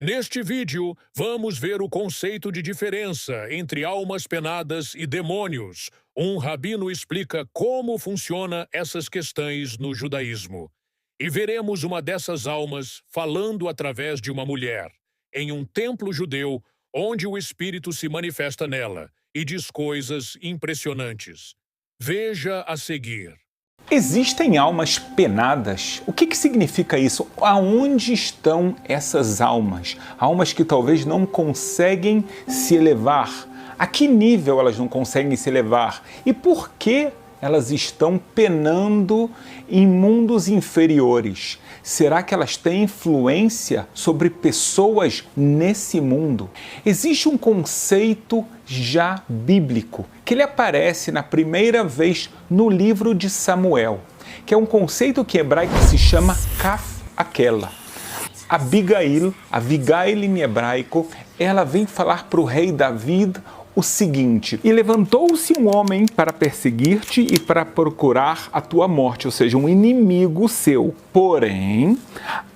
Neste vídeo, vamos ver o conceito de diferença entre almas penadas e demônios. Um rabino explica como funciona essas questões no judaísmo. E veremos uma dessas almas falando através de uma mulher, em um templo judeu, onde o Espírito se manifesta nela e diz coisas impressionantes. Veja a seguir. Existem almas penadas? O que significa isso? Aonde estão essas almas? Almas que talvez não conseguem se elevar. A que nível elas não conseguem se elevar? E por que elas estão penando em mundos inferiores? Será que elas têm influência sobre pessoas nesse mundo? Existe um conceito já bíblico, que ele aparece na primeira vez no livro de Samuel, que é um conceito que em hebraico se chama Kaf Aquela. Abigail em hebraico, ela vem falar para o rei Davi o seguinte: e levantou-se um homem para perseguir-te e para procurar a tua morte, ou seja, um inimigo seu. Porém,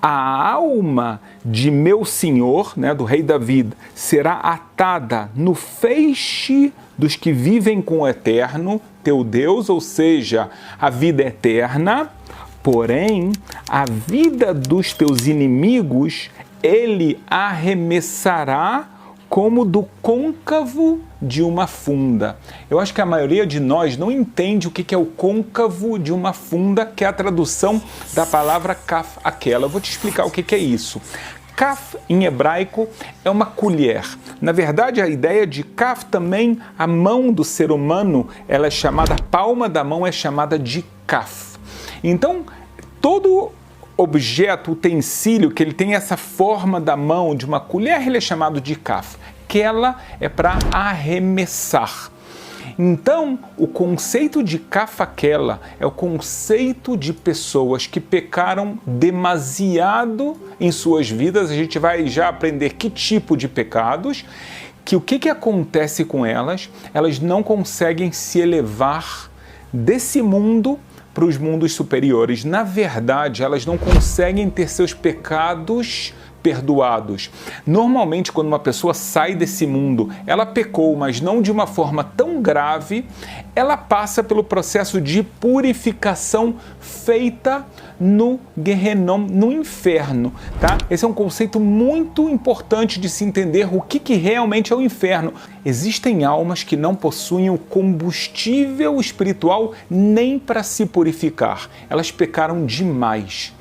a alma de meu senhor, do rei Davi, será atada no feixe dos que vivem com o Eterno, teu Deus, ou seja, a vida eterna. Porém, a vida dos teus inimigos ele arremessará como do côncavo de uma funda. Eu acho que a maioria de nós não entende o que é o côncavo de uma funda, que é a tradução da palavra kaf aquela. Eu vou te explicar o que é isso. Kaf, em hebraico, é uma colher. Na verdade, a ideia de kaf também, a mão do ser humano, ela é chamada, a palma da mão é chamada de kaf. Então, todo objeto, utensílio, que ele tem essa forma da mão de uma colher, ele é chamado de kaf. Aquela é para arremessar. Então, o conceito de kaf aquela é o conceito de pessoas que pecaram demasiado em suas vidas. A gente vai já aprender que tipo de pecados, que o que acontece com elas? Elas não conseguem se elevar desse mundo para os mundos superiores. Na verdade, elas não conseguem ter seus pecados perdoados. Normalmente, quando uma pessoa sai desse mundo, ela pecou, mas não de uma forma tão grave, ela passa pelo processo de purificação feita no Gehenom, no inferno, tá? Esse é um conceito muito importante de se entender o que realmente é o inferno. Existem almas que não possuem o combustível espiritual nem para se purificar. Elas pecaram demais.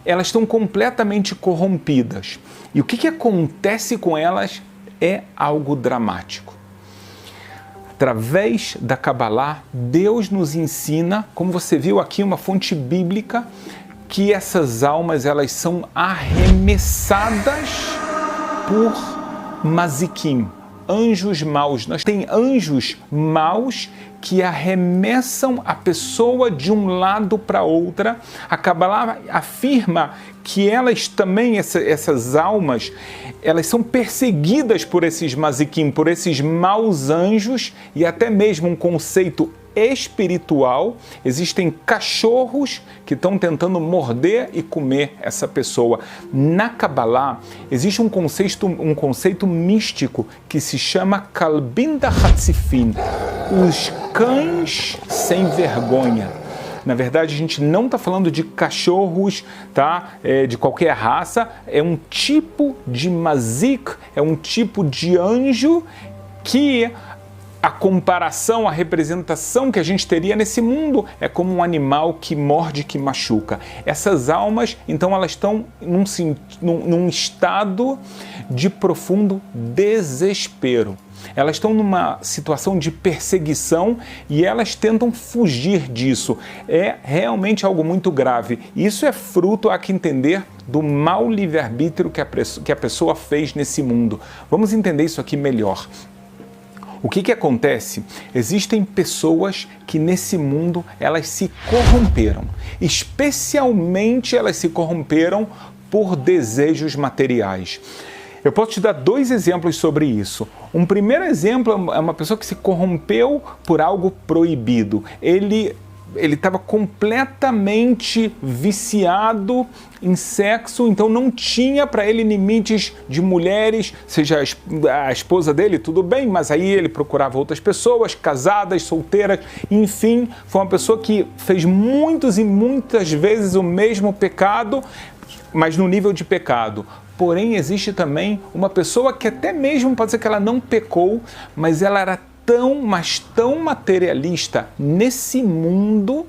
Elas estão completamente corrompidas. E o que acontece com elas é algo dramático. Através da Kabbalah, Deus nos ensina, como você viu aqui, uma fonte bíblica, que essas almas elas são arremessadas por mazikim, anjos maus. Nós tem anjos maus que arremessam a pessoa de um lado para outra. A Kabbalah afirma que elas também, essas almas, elas são perseguidas por esses mazikim, por esses maus anjos, e até mesmo um conceito espiritual. Existem cachorros que estão tentando morder e comer essa pessoa. Na Kabbalah existe um conceito místico que se chama Kalbim da Hatzifin, os cães sem vergonha. Na verdade, a gente não está falando de cachorros, tá? De qualquer raça. É um tipo de mazik, é um tipo de anjo que a comparação, a representação que a gente teria nesse mundo é como um animal que morde, que machuca. Essas almas, então, elas estão num estado de profundo desespero. Elas estão numa situação de perseguição e elas tentam fugir disso. É realmente algo muito grave. Isso é fruto, há que entender, do mau livre-arbítrio que a pessoa fez nesse mundo. Vamos entender isso aqui melhor. O que acontece? Existem pessoas que nesse mundo elas se corromperam. Especialmente elas se corromperam por desejos materiais. Eu posso te dar 2 exemplos sobre isso. Um primeiro exemplo é uma pessoa que se corrompeu por algo proibido. Ele ele estava completamente viciado em sexo, então não tinha para ele limites de mulheres, seja a esposa dele, tudo bem, mas aí ele procurava outras pessoas, casadas, solteiras, enfim, foi uma pessoa que fez muitas e muitas vezes o mesmo pecado, mas no nível de pecado. Porém, existe também uma pessoa que até mesmo pode ser que ela não pecou, mas ela era tão materialista nesse mundo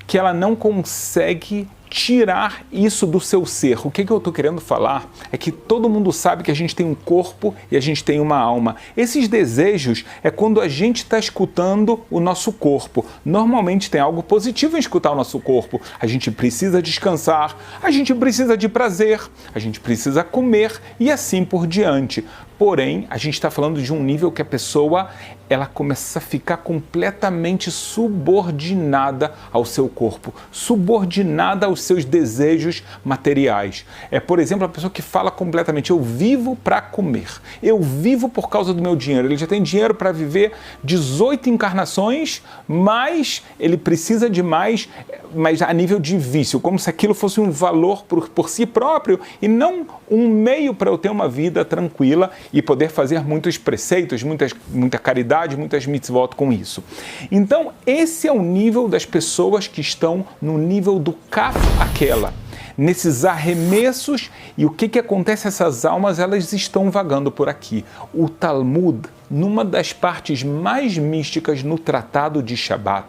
que ela não consegue tirar isso do seu ser. O que eu estou querendo falar é que todo mundo sabe que a gente tem um corpo e a gente tem uma alma. Esses desejos é quando a gente está escutando o nosso corpo. Normalmente tem algo positivo em escutar o nosso corpo. A gente precisa descansar, a gente precisa de prazer, a gente precisa comer e assim por diante. Porém, a gente está falando de um nível que a pessoa ela começa a ficar completamente subordinada ao seu corpo, subordinada aos seus desejos materiais. É, por exemplo, a pessoa que fala completamente, eu vivo para comer, eu vivo por causa do meu dinheiro. Ele já tem dinheiro para viver 18 encarnações, mas ele precisa de mais, mas a nível de vício, como se aquilo fosse um valor por si próprio e não um meio para eu ter uma vida tranquila e poder fazer muitos preceitos, muita caridade, muitas mitzvot com isso. Então, esse é o nível das pessoas que estão no nível do kaf aquela, nesses arremessos. E o que acontece? Essas almas, elas estão vagando por aqui. O Talmud, numa das partes mais místicas no Tratado de Shabat,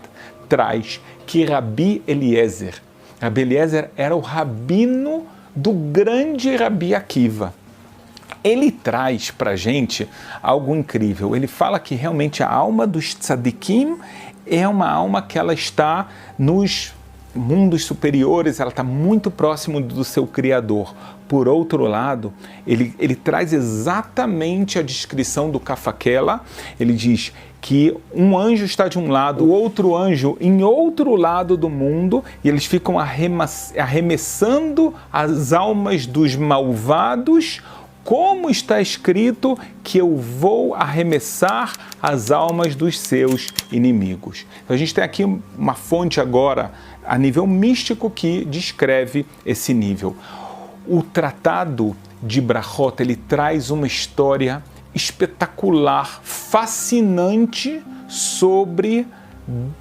traz que Rabi Eliezer era o rabino do grande Rabi Akiva. Ele traz para a gente algo incrível. Ele fala que realmente a alma dos tzadikim é uma alma que ela está nos mundos superiores, ela está muito próximo do seu Criador. Por outro lado, ele traz exatamente a descrição do Kafaquela. Ele diz que um anjo está de um lado, o outro anjo em outro lado do mundo, e eles ficam arremessando as almas dos malvados, como está escrito que eu vou arremessar as almas dos seus inimigos. Então a gente tem aqui uma fonte agora a nível místico que descreve esse nível. O Tratado de Brachot, ele traz uma história espetacular, fascinante sobre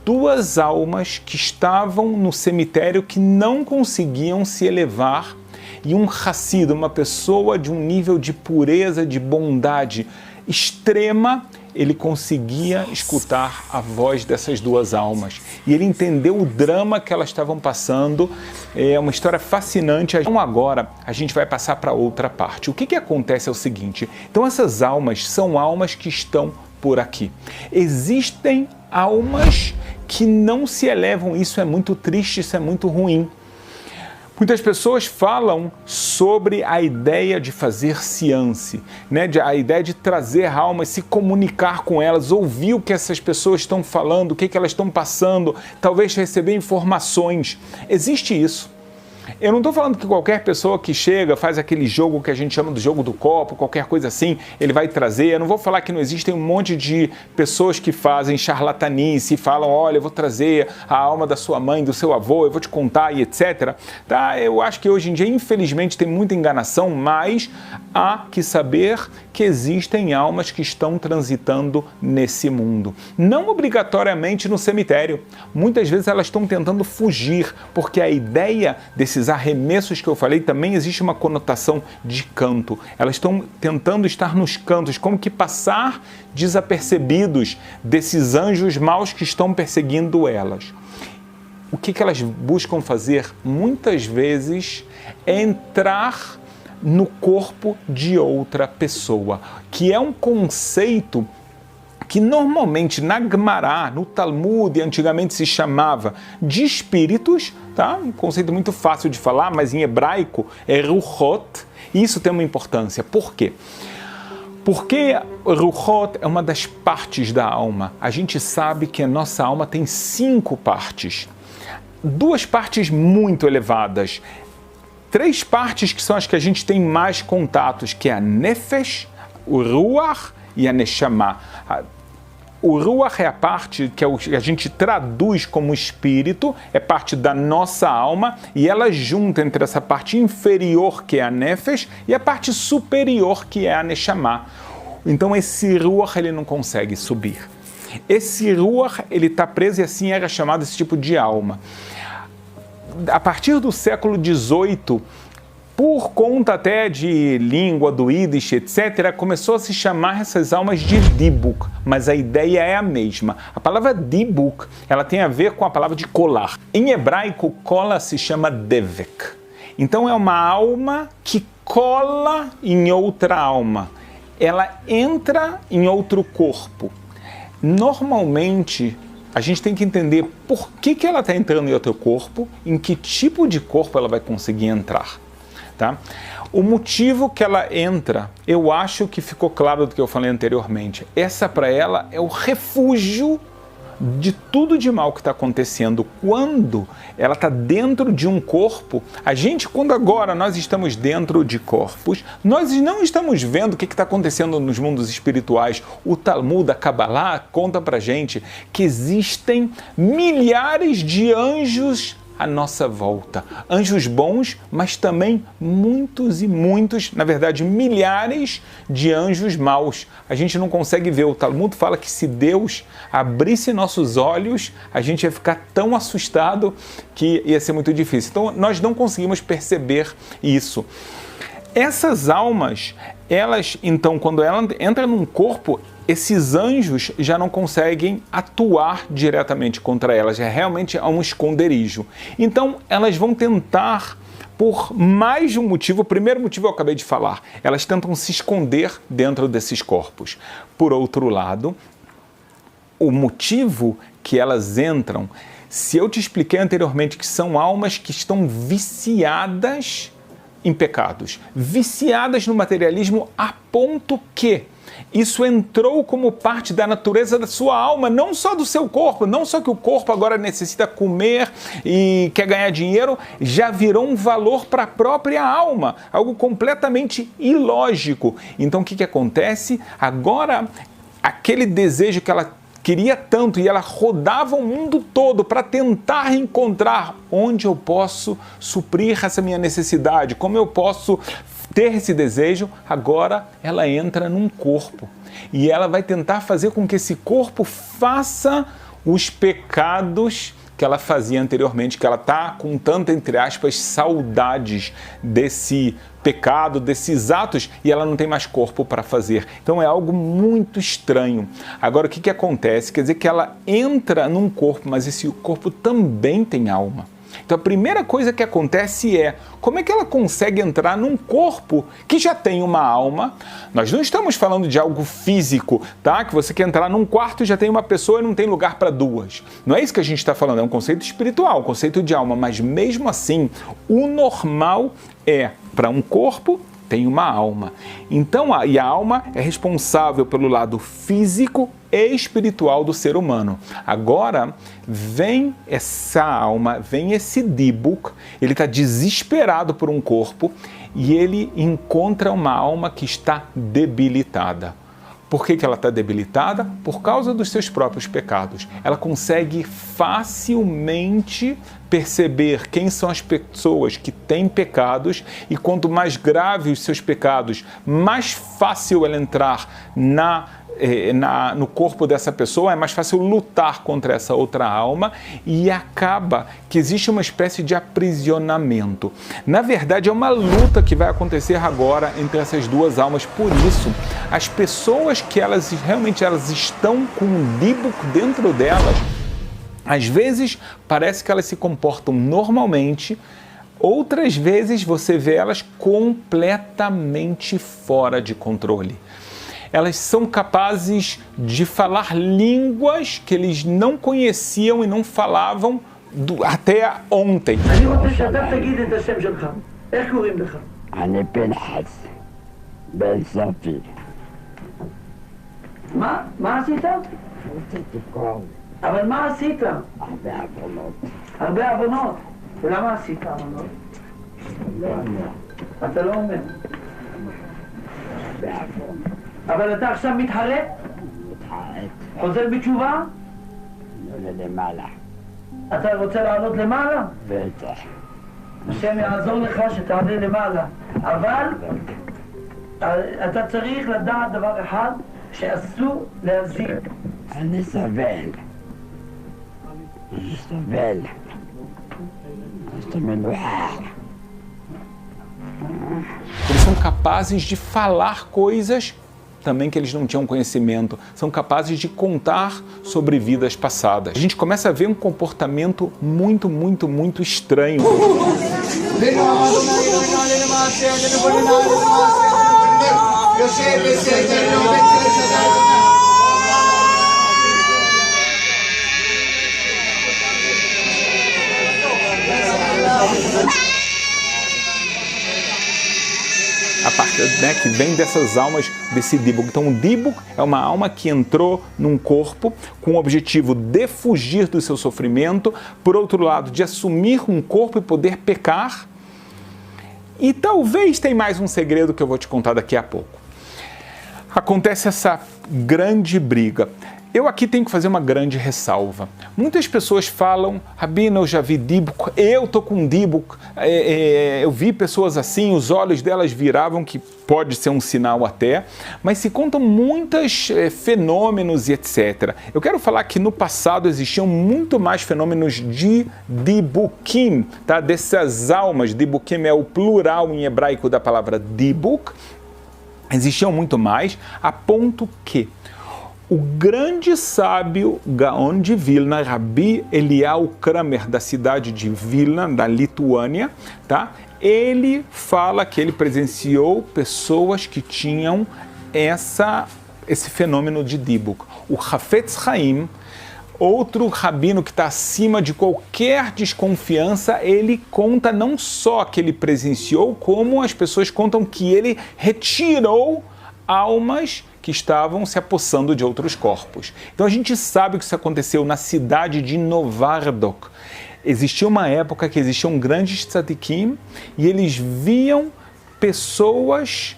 duas almas que estavam no cemitério que não conseguiam se elevar, e um Hassido, uma pessoa de um nível de pureza, de bondade extrema, ele conseguia escutar a voz dessas duas almas. E ele entendeu o drama que elas estavam passando. É uma história fascinante. Então agora a gente vai passar para outra parte. O que acontece é o seguinte. Então essas almas são almas que estão por aqui. Existem almas que não se elevam. Isso é muito triste, isso é muito ruim. Muitas pessoas falam sobre a ideia de fazer ciência, né? A ideia de trazer almas, se comunicar com elas, ouvir o que essas pessoas estão falando, o que elas estão passando, talvez receber informações. Existe isso. Eu não estou falando que qualquer pessoa que chega, faz aquele jogo que a gente chama do jogo do copo, qualquer coisa assim, ele vai trazer. Eu não vou falar que não existem um monte de pessoas que fazem charlatanice e falam, olha, eu vou trazer a alma da sua mãe, do seu avô, eu vou te contar e etc. Tá? Eu acho que hoje em dia, infelizmente, tem muita enganação, mas há que saber que existem almas que estão transitando nesse mundo. Não obrigatoriamente no cemitério. Muitas vezes elas estão tentando fugir, porque a ideia desses arremessos que eu falei, também existe uma conotação de canto. Elas estão tentando estar nos cantos, como que passar desapercebidos desses anjos maus que estão perseguindo elas. O que elas buscam fazer? Muitas vezes é entrar no corpo de outra pessoa, que é um conceito que normalmente na Gemara, no Talmud, antigamente se chamava de espíritos, tá? Um conceito muito fácil de falar, mas em hebraico é Ruchot, e isso tem uma importância. Por quê? Porque Ruchot é uma das partes da alma. A gente sabe que a nossa alma tem 5 partes. 2 partes muito elevadas. 3 partes que são as que a gente tem mais contatos, que é a Nefesh, o Ruach e a Neshama. O Ruach é a parte que a gente traduz como espírito, é parte da nossa alma, e ela junta entre essa parte inferior, que é a Nefesh, e a parte superior, que é a Neshama. Então esse Ruach ele não consegue subir. Esse Ruach ele está preso e assim era chamado esse tipo de alma. A partir do século XVIII, por conta até de língua do Yiddish, etc., começou a se chamar essas almas de Dibuk, mas a ideia é a mesma. A palavra Dibuk, ela tem a ver com a palavra de colar. Em hebraico, cola se chama Devek. Então é uma alma que cola em outra alma. Ela entra em outro corpo. Normalmente, a gente tem que entender por que ela está entrando em outro corpo, em que tipo de corpo ela vai conseguir entrar. Tá? O motivo que ela entra, eu acho que ficou claro do que eu falei anteriormente. Essa para ela é o refúgio de tudo de mal que está acontecendo. Quando ela está dentro de um corpo, quando agora nós estamos dentro de corpos, nós não estamos vendo o que está acontecendo nos mundos espirituais. O Talmud, a Kabbalah, conta pra gente que existem milhares de anjos à nossa volta. Anjos bons, mas também muitos e muitos, na verdade, milhares de anjos maus. A gente não consegue ver. O Talmud fala que se Deus abrisse nossos olhos, a gente ia ficar tão assustado que ia ser muito difícil. Então, nós não conseguimos perceber isso. Essas almas, então, quando ela entra num corpo, esses anjos já não conseguem atuar diretamente contra elas, realmente é um esconderijo. Então, elas vão tentar, por mais de um motivo, o primeiro motivo eu acabei de falar, elas tentam se esconder dentro desses corpos. Por outro lado, o motivo que elas entram, se eu te expliquei anteriormente que são almas que estão viciadas em pecados, viciadas no materialismo a ponto que isso entrou como parte da natureza da sua alma, não só do seu corpo, não só que o corpo agora necessita comer e quer ganhar dinheiro, já virou um valor para a própria alma, algo completamente ilógico. Então o que acontece? Agora, aquele desejo que ela queria tanto e ela rodava o mundo todo para tentar encontrar onde eu posso suprir essa minha necessidade, como eu posso ter esse desejo, agora ela entra num corpo e ela vai tentar fazer com que esse corpo faça os pecados que ela fazia anteriormente, que ela está com tanta, entre aspas, saudades desse pecado, desses atos, e ela não tem mais corpo para fazer. Então é algo muito estranho. Agora, o que acontece? Quer dizer que ela entra num corpo, mas esse corpo também tem alma. Então a primeira coisa que acontece é, como é que ela consegue entrar num corpo que já tem uma alma? Nós não estamos falando de algo físico, tá? Que você quer entrar num quarto e já tem uma pessoa e não tem lugar para duas. Não é isso que a gente está falando, é um conceito espiritual, um conceito de alma, mas mesmo assim, o normal é, para um corpo, tem uma alma. Então, a alma é responsável pelo lado físico e espiritual do ser humano. Agora, vem essa alma, vem esse Dibuk, ele está desesperado por um corpo e ele encontra uma alma que está debilitada. Por que ela está debilitada? Por causa dos seus próprios pecados. Ela consegue facilmente perceber quem são as pessoas que têm pecados e quanto mais graves os seus pecados, mais fácil ela entrar no corpo dessa pessoa, é mais fácil lutar contra essa outra alma e acaba que existe uma espécie de aprisionamento. Na verdade, é uma luta que vai acontecer agora entre essas duas almas. Por isso, as pessoas que elas estão com um Dibuk dentro delas, às vezes parece que elas se comportam normalmente, outras vezes você vê elas completamente fora de controle. Elas são capazes de falar línguas que eles não conheciam e não falavam até ontem. אני פנחס, בן ספי. מה עשית? רציתי קרוב, אבל מה עשית? הרבה עוונות. הרבה עוונות. ולמה עשית עוונות? לא אומר, אתה לא אומר. הרבה עוונות. אבל אתה עכשיו מתחרט? מתחרט. חוזר בתשובה? עולה למעלה. אתה רוצה לעלות למעלה? בטח. השם יעזור לך שתעלה למעלה. אבל אתה צריך לדעת דבר אחד, שאסור להזיק. אני סובל. אני סובל. estou מנוחה. Eles são capazes de falar coisas também que eles não tinham conhecimento, são capazes de contar sobre vidas passadas. A gente começa a ver um comportamento muito estranho. A parte, né, que vem dessas almas desse Dibuk. Então o Dibuk é uma alma que entrou num corpo com o objetivo de fugir do seu sofrimento, por outro lado, de assumir um corpo e poder pecar. E talvez tem mais um segredo que eu vou te contar daqui a pouco. Acontece essa grande briga. Eu aqui tenho que fazer uma grande ressalva. Muitas pessoas falam, Rabino, eu já vi Dibuk, eu tô com Dibuk, eu vi pessoas assim, os olhos delas viravam, que pode ser um sinal até, mas se contam muitos fenômenos e etc. Eu quero falar que no passado existiam muito mais fenômenos de Dibukim, tá? Dessas almas. Dibukim é o plural em hebraico da palavra Dibuk. Existiam muito mais, a ponto que o grande sábio Gaon de Vilna, Rabbi Eliyahu Kramer, da cidade de Vilna, da Lituânia, tá? Ele fala que ele presenciou pessoas que tinham esse fenômeno de Dibuk. O Hafetz Haim, outro rabino que está acima de qualquer desconfiança, ele conta não só que ele presenciou, como as pessoas contam que ele retirou almas que estavam se apossando de outros corpos. Então a gente sabe que isso aconteceu na cidade de Novardok. Existia uma época que existiam grandes tzadikim e eles viam pessoas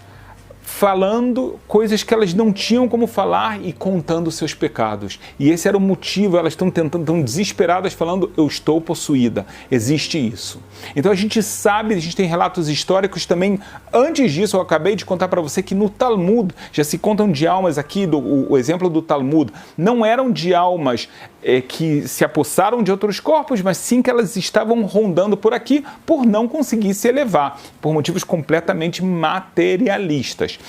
falando coisas que elas não tinham como falar e contando seus pecados. E esse era o motivo, elas estão desesperadas falando, eu estou possuída. Existe isso. Então a gente sabe, a gente tem relatos históricos também. Antes disso, eu acabei de contar para você que no Talmud, já se contam de almas aqui, o exemplo do Talmud, não eram de almas que se apossaram de outros corpos, mas sim que elas estavam rondando por aqui por não conseguir se elevar, por motivos completamente materialistas.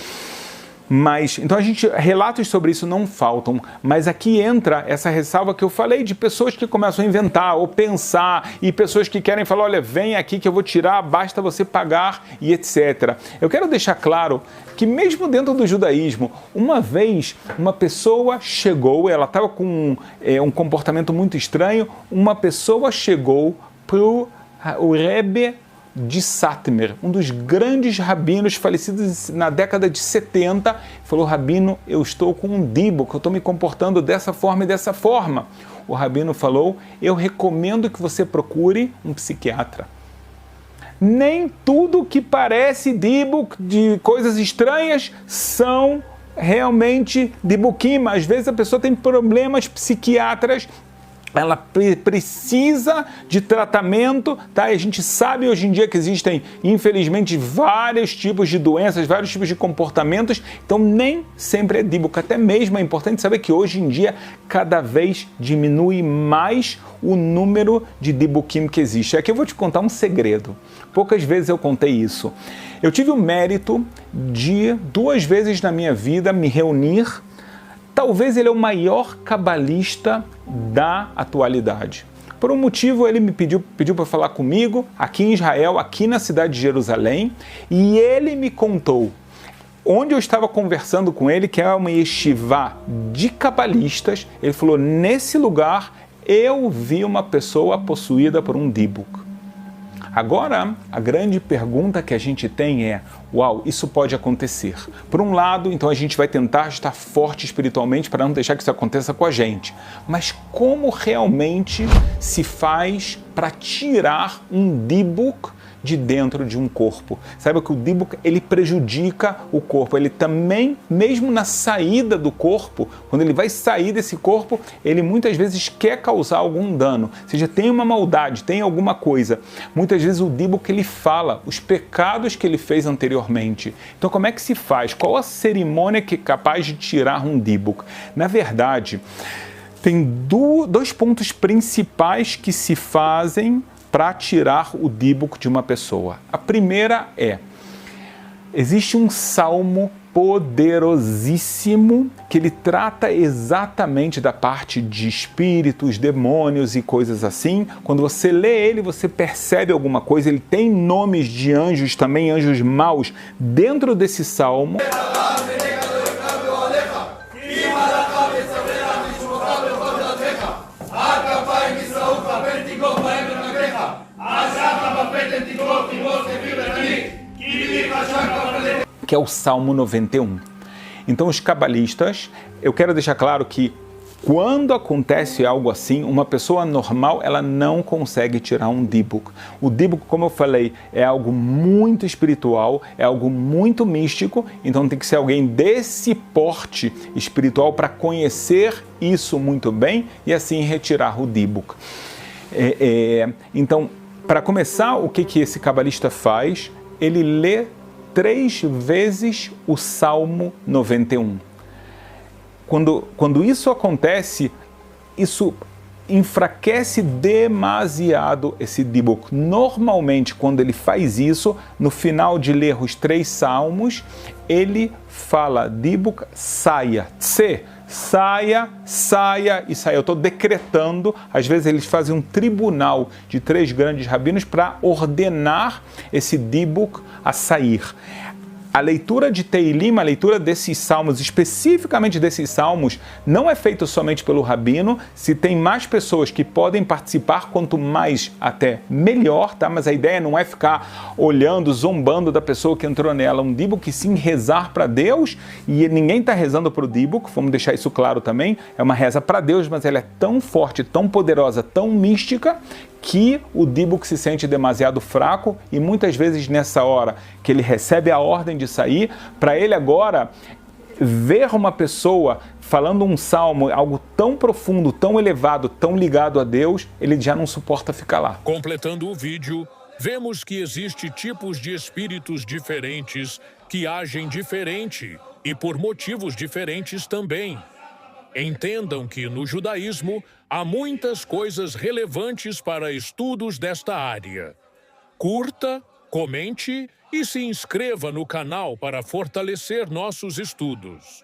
Mas, então relatos sobre isso não faltam, mas aqui entra essa ressalva que eu falei de pessoas que começam a inventar ou pensar e pessoas que querem falar, olha, vem aqui que eu vou tirar, basta você pagar e etc. Eu quero deixar claro que mesmo dentro do judaísmo, uma vez uma pessoa chegou, ela estava com um comportamento muito estranho, uma pessoa chegou para o Rebbe de Satmer, um dos grandes rabinos falecidos na década de 70, falou, rabino, eu estou com um Dibuk, eu estou me comportando dessa forma e dessa forma. O rabino falou, eu recomendo que você procure um psiquiatra. Nem tudo que parece Dibuk, de coisas estranhas, são realmente Dibukim. Às vezes a pessoa tem problemas psiquiátricos, ela precisa de tratamento, tá? E a gente sabe hoje em dia que existem, infelizmente, vários tipos de doenças, vários tipos de comportamentos, então nem sempre é Dibuk. Até mesmo é importante saber que hoje em dia cada vez diminui mais o número de Dibukim que existe. Aqui eu vou te contar um segredo. Poucas vezes eu contei isso. Eu tive o mérito de 2 vezes na minha vida me reunir. Talvez ele é o maior cabalista da atualidade. Por um motivo, ele me pediu para falar comigo, aqui em Israel, aqui na cidade de Jerusalém, e ele me contou, onde eu estava conversando com ele, que é uma yeshivá de cabalistas, ele falou, nesse lugar eu vi uma pessoa possuída por um Dibuk. Agora, a grande pergunta que a gente tem é, uau, isso pode acontecer. Por um lado, então a gente vai tentar estar forte espiritualmente para não deixar que isso aconteça com a gente. Mas como realmente se faz para tirar um Dibuk de dentro de um corpo. Saiba que o Dibuk, ele prejudica o corpo. Ele também, mesmo na saída do corpo, quando ele vai sair desse corpo, ele muitas vezes quer causar algum dano. Ou seja, tem uma maldade, tem alguma coisa. Muitas vezes o Dibuk, ele fala os pecados que ele fez anteriormente. Então, como é que se faz? Qual a cerimônia que é capaz de tirar um Dibuk? Na verdade, tem dois pontos principais que se fazem para tirar o Dibuk de uma pessoa. A primeira existe um salmo poderosíssimo que ele trata exatamente da parte de espíritos, demônios e coisas assim. Quando você lê ele, você percebe alguma coisa. Ele tem nomes de anjos também, anjos maus, dentro desse salmo. Que é o Salmo 91. Então, os cabalistas, eu quero deixar claro que quando acontece algo assim, uma pessoa normal, ela não consegue tirar um Dibuk. O Dibuk, como eu falei, é algo muito espiritual, é algo muito místico, então tem que ser alguém desse porte espiritual para conhecer isso muito bem e assim retirar o Dibuk. Então, para começar, o que esse cabalista faz? Ele lê 3 vezes o Salmo 91. Quando isso acontece, isso enfraquece demasiado esse Dibuk. Normalmente, quando ele faz isso, no final de ler os 3 salmos, ele fala Dibuk, saia, tse, saia, saia e saia. Eu estou decretando, às vezes eles fazem um tribunal de 3 grandes rabinos para ordenar esse Dibuk a sair. A leitura de Teilim, a leitura desses salmos, especificamente desses salmos, não é feita somente pelo rabino. Se tem mais pessoas que podem participar, quanto mais até melhor, tá? Mas a ideia não é ficar olhando, zombando da pessoa que entrou nela. Um Dibuk, sim, rezar para Deus, e ninguém está rezando para o Dibuk, vamos deixar isso claro também. É uma reza para Deus, mas ela é tão forte, tão poderosa, tão mística, que o Dibuk se sente demasiado fraco e muitas vezes nessa hora que ele recebe a ordem de sair, para ele agora ver uma pessoa falando um salmo, algo tão profundo, tão elevado, tão ligado a Deus, ele já não suporta ficar lá. Completando o vídeo, vemos que existe tipos de espíritos diferentes que agem diferente e por motivos diferentes também. Entendam que no judaísmo há muitas coisas relevantes para estudos desta área. Curta, comente e se inscreva no canal para fortalecer nossos estudos.